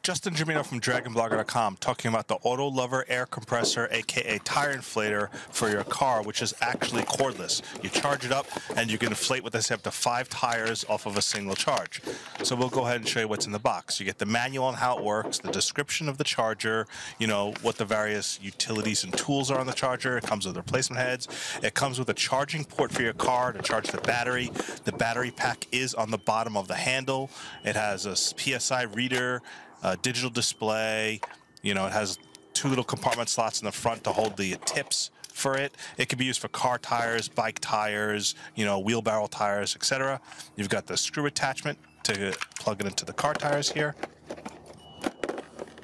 Justin Jimeno from DragonBlogger.com talking about the AUTOLOVER air compressor, aka tire inflator for your car, which is actually cordless. You charge it up and you can inflate with this up to 5 tires off of a single charge. So we'll go ahead and show you what's in the box. You get the manual on how it works, the description of the charger, you know, what the various utilities and tools are on the charger. It comes with replacement heads. It comes with a charging port for your car to charge the battery. The battery pack is on the bottom of the handle. It has a PSI reader, a digital display. You know, it has 2 little compartment slots in the front to hold the tips for it. It can be used for car tires, bike tires, you know, wheelbarrow tires, etc. You've got the screw attachment to plug it into the car tires here.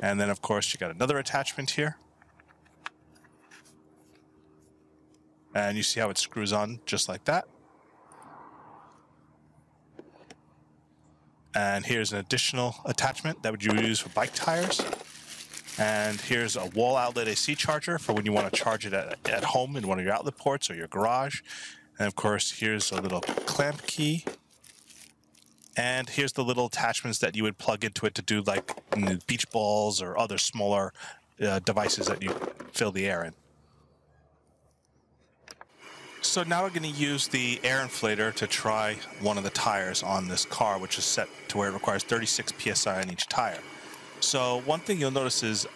And then, of course, you got another attachment here. And you see how it screws on just like that. And here's an additional attachment that you would use for bike tires. And here's a wall outlet AC charger for when you want to charge it at home in one of your outlet ports or your garage. And of course, here's a little clamp key. And here's the little attachments that you would plug into it to do like beach balls or other smaller devices that you fill the air in. So now we're going to use the air inflator to try one of the tires on this car, which is set to where it requires 36 PSI on each tire. So one thing you'll notice is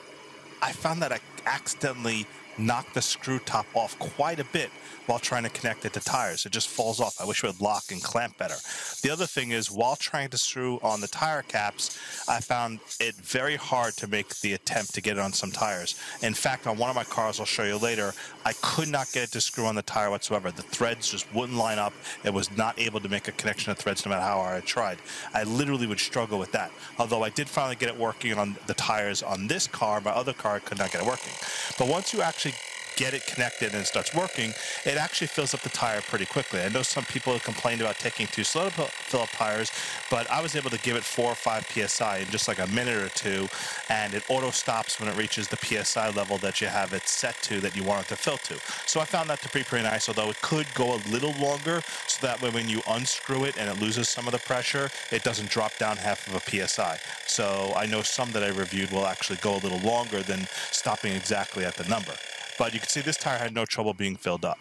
I found that I accidentally knocked the screw top off quite a bit while trying to connect it to tires. It just falls off. I wish it would lock and clamp better. The other thing is, while trying to screw on the tire caps, I found it very hard to make the attempt to get it on some tires. In fact, on one of my cars, I'll show you later, I could not get it to screw on the tire whatsoever. The threads just wouldn't line up. It was not able to make a connection to threads no matter how hard I tried. I literally would struggle with that. Although I did finally get it working on the tires on this car, my other car I could not get it working. But once you actually get it connected and it starts working, it actually fills up the tire pretty quickly. I know some people have complained about taking too slow to fill up tires, but I was able to give it 4 or 5 PSI in just like a minute or two, and it auto stops when it reaches the PSI level that you have it set to that you want it to fill to. So I found that to be pretty nice, although it could go a little longer, so that way when you unscrew it and it loses some of the pressure, it doesn't drop down half of a PSI. So I know some that I reviewed will actually go a little longer than stopping exactly at the number. But you can see this tire had no trouble being filled up.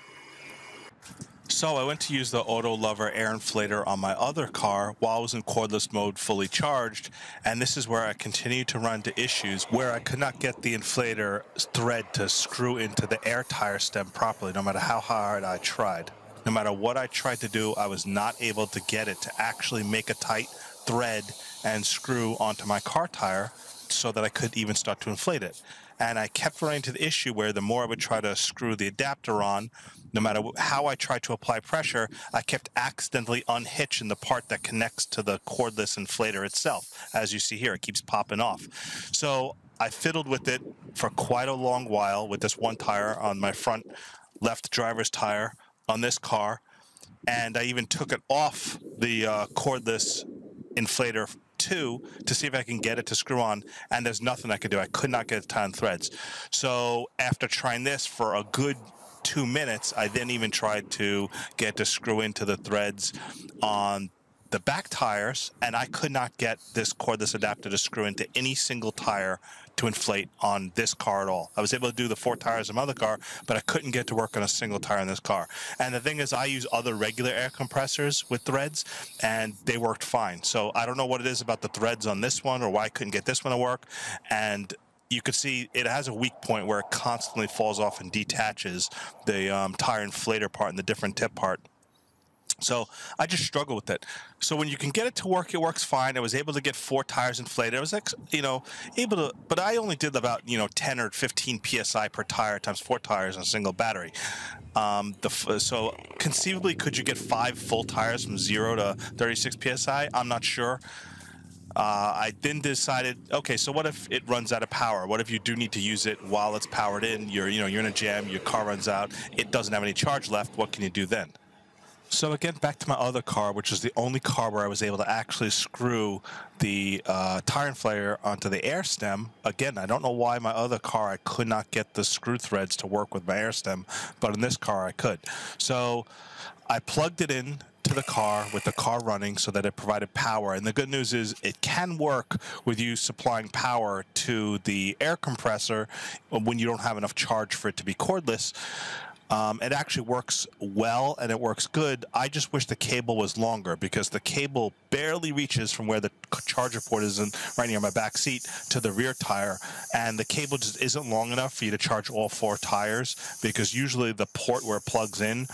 So I went to use the AUTOLOVER air inflator on my other car while I was in cordless mode fully charged, and this is where I continued to run into issues where I could not get the inflator thread to screw into the air tire stem properly, no matter how hard I tried. No matter what I tried to do, I was not able to get it to actually make a tight thread and screw onto my car tire so that I could even start to inflate it. And I kept running into the issue where the more I would try to screw the adapter on, no matter how I tried to apply pressure, I kept accidentally unhitching the part that connects to the cordless inflator itself. As you see here, it keeps popping off. So I fiddled with it for quite a long while with this one tire on my front left driver's tire on this car. And I even took it off the cordless inflator to see if I can get it to screw on, and there's nothing I could do. I could not get it to tie on threads. So after trying this for a good 2 minutes, I then even tried to get it to screw into the threads on the back tires, and I could not get this cordless adapter to screw into any single tire to inflate on this car at all. I was able to do the 4 tires in my other car, but I couldn't get to work on a single tire in this car. And the thing is, I use other regular air compressors with threads, and they worked fine. So I don't know what it is about the threads on this one or why I couldn't get this one to work. And you could see it has a weak point where it constantly falls off and detaches the tire inflator part and the different tip part. So I just struggle with it. So when you can get it to work, it works fine. I was able to get 4 tires inflated. I was, you know, able to, but I only did about, 10 or 15 PSI per tire times 4 tires on a single battery. So conceivably, could you get 5 full tires from 0 to 36 PSI? I'm not sure. I then decided, okay, so what if it runs out of power? What if you do need to use it while it's powered in? You're in a jam, your car runs out, it doesn't have any charge left. What can you do then? So again, back to my other car, which is the only car where I was able to actually screw the tire inflator onto the air stem. Again, I don't know why my other car I could not get the screw threads to work with my air stem, but in this car I could. So I plugged it in to the car with the car running so that it provided power. And the good news is it can work with you supplying power to the air compressor when you don't have enough charge for it to be cordless. It actually works well and it works good. I just wish the cable was longer because the cable barely reaches from where the charger port is right near my back seat to the rear tire, and the cable just isn't long enough for you to charge all 4 tires because usually the port where it plugs in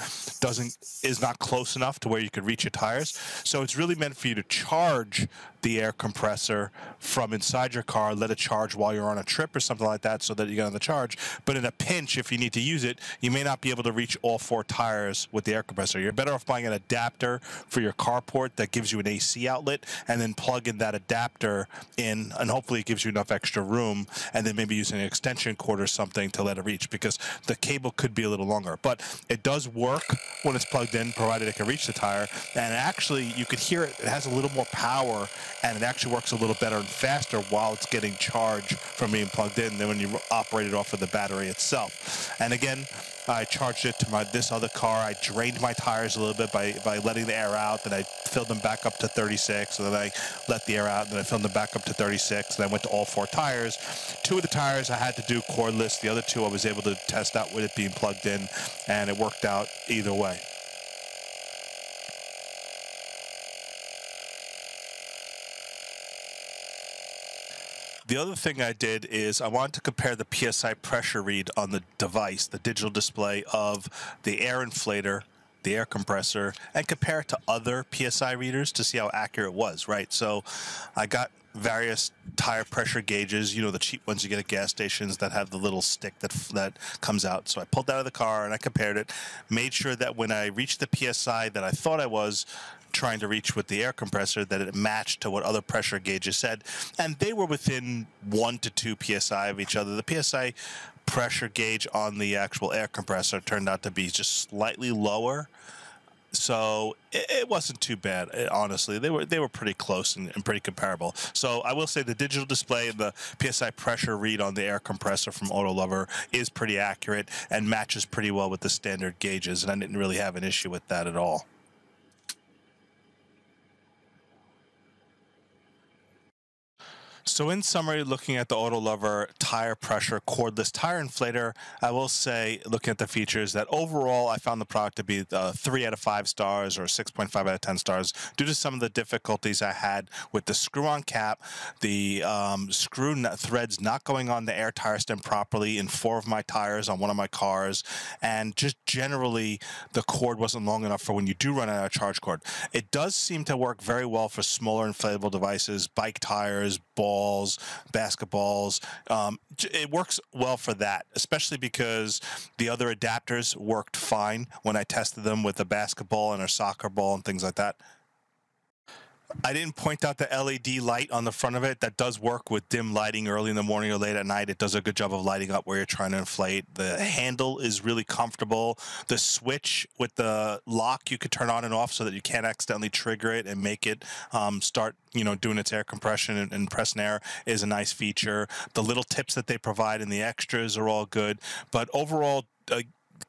is not close enough to where you could reach your tires. So it's really meant for you to charge the air compressor from inside your car, let it charge while you're on a trip or something like that so that you get on the charge. But in a pinch, if you need to use it, you may not be able to reach all 4 tires with the air compressor. You're better off buying an adapter for your carport that gives you an AC outlet, and then plug in that adapter in, and hopefully it gives you enough extra room, and then maybe using an extension cord or something to let it reach, because the cable could be a little longer. But it does work when it's plugged in, provided it can reach the tire. And actually, you could hear it has a little more power, and it actually works a little better and faster while it's getting charged from being plugged in than when you operate it off of the battery itself. And again, I charged it to this other car. I drained my tires a little bit by letting the air out. Then I filled them back up to 36. And then I let the air out. And then I filled them back up to 36. And I went to all 4 tires. 2 of the tires I had to do cordless. The other 2 I was able to test out with it being plugged in. And it worked out either way. The other thing I did is I wanted to compare the PSI pressure read on the device, the digital display of the air inflator, the air compressor, and compare it to other PSI readers to see how accurate it was, right? So I got various tire pressure gauges, you know, the cheap ones you get at gas stations that have the little stick that comes out. So I pulled that out of the car and I compared it, made sure that when I reached the PSI that I thought I was trying to reach with the air compressor, that it matched to what other pressure gauges said, and they were within 1 to 2 psi of each other. The PSI pressure gauge on the actual air compressor turned out to be just slightly lower, so it wasn't too bad. Honestly, they were pretty close and pretty comparable. So I will say the digital display and the PSI pressure read on the air compressor from AUTOLOVER is pretty accurate and matches pretty well with the standard gauges, and I didn't really have an issue with that at all. So in summary, looking at the AUTOLOVER tire pressure cordless tire inflator, I will say, looking at the features, that overall I found the product to be 3 out of 5 stars or 6.5 out of 10 stars due to some of the difficulties I had with the screw-on cap, the screw threads not going on the air tire stem properly in 4 of my tires on one of my cars, and just generally the cord wasn't long enough for when you do run out of charge cord. It does seem to work very well for smaller inflatable devices, bike tires, balls, basketballs. It works well for that, especially because the other adapters worked fine when I tested them with a basketball and a soccer ball and things like that. I didn't point out the LED light on the front of it. That does work with dim lighting early in the morning or late at night. It does a good job of lighting up where you're trying to inflate. The handle is really comfortable. The switch with the lock you could turn on and off so that you can't accidentally trigger it and make it start, you know, doing its air compression and pressing air is a nice feature. The little tips that they provide in the extras are all good. But overall,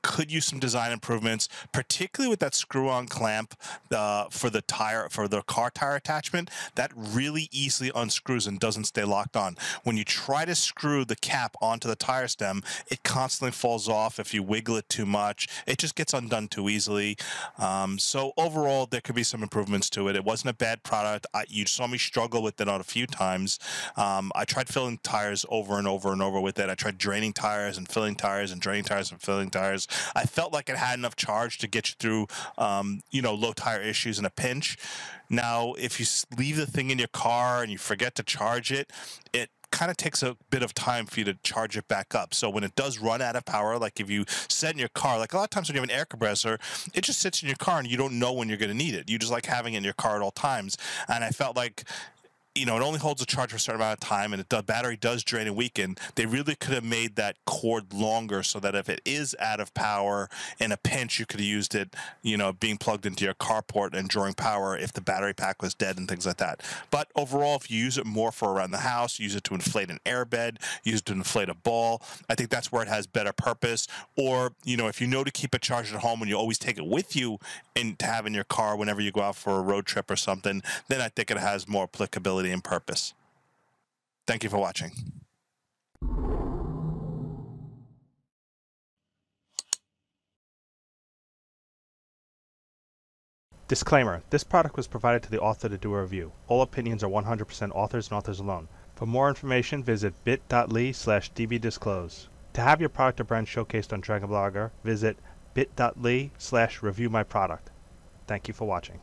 could use some design improvements, particularly with that screw-on clamp for the car tire attachment. That really easily unscrews and doesn't stay locked on. When you try to screw the cap onto the tire stem, it constantly falls off. If you wiggle it too much, it just gets undone too easily. So overall, there could be some improvements to it. It wasn't a bad product. You saw me struggle with it on a few times. I tried filling tires over and over and over with it. I tried draining tires and filling tires and draining tires and filling tires. I felt like it had enough charge to get you through, you know, low tire issues in a pinch. Now, if you leave the thing in your car and you forget to charge it, it kind of takes a bit of time for you to charge it back up. So when it does run out of power, like if you set in your car, like a lot of times when you have an air compressor, it just sits in your car and you don't know when you're going to need it. You just like having it in your car at all times. And I felt like it only holds a charge for a certain amount of time, and the battery does drain and weaken. They really could have made that cord longer so that if it is out of power in a pinch, you could have used it, being plugged into your carport and drawing power if the battery pack was dead and things like that. But overall, if you use it more for around the house, use it to inflate an airbed, use it to inflate a ball, I think that's where it has better purpose. Or, if you know to keep it charged at home and you always take it with you and to have in your car whenever you go out for a road trip or something, then I think it has more applicability and purpose. Thank you for watching. Disclaimer: this product was provided to the author to do a review. All opinions are 100% authors and authors alone. For more information, visit bit.ly/dbdisclose. To have your product or brand showcased on Dragon Blogger, visit bit.ly/reviewmyproduct. Thank you for watching.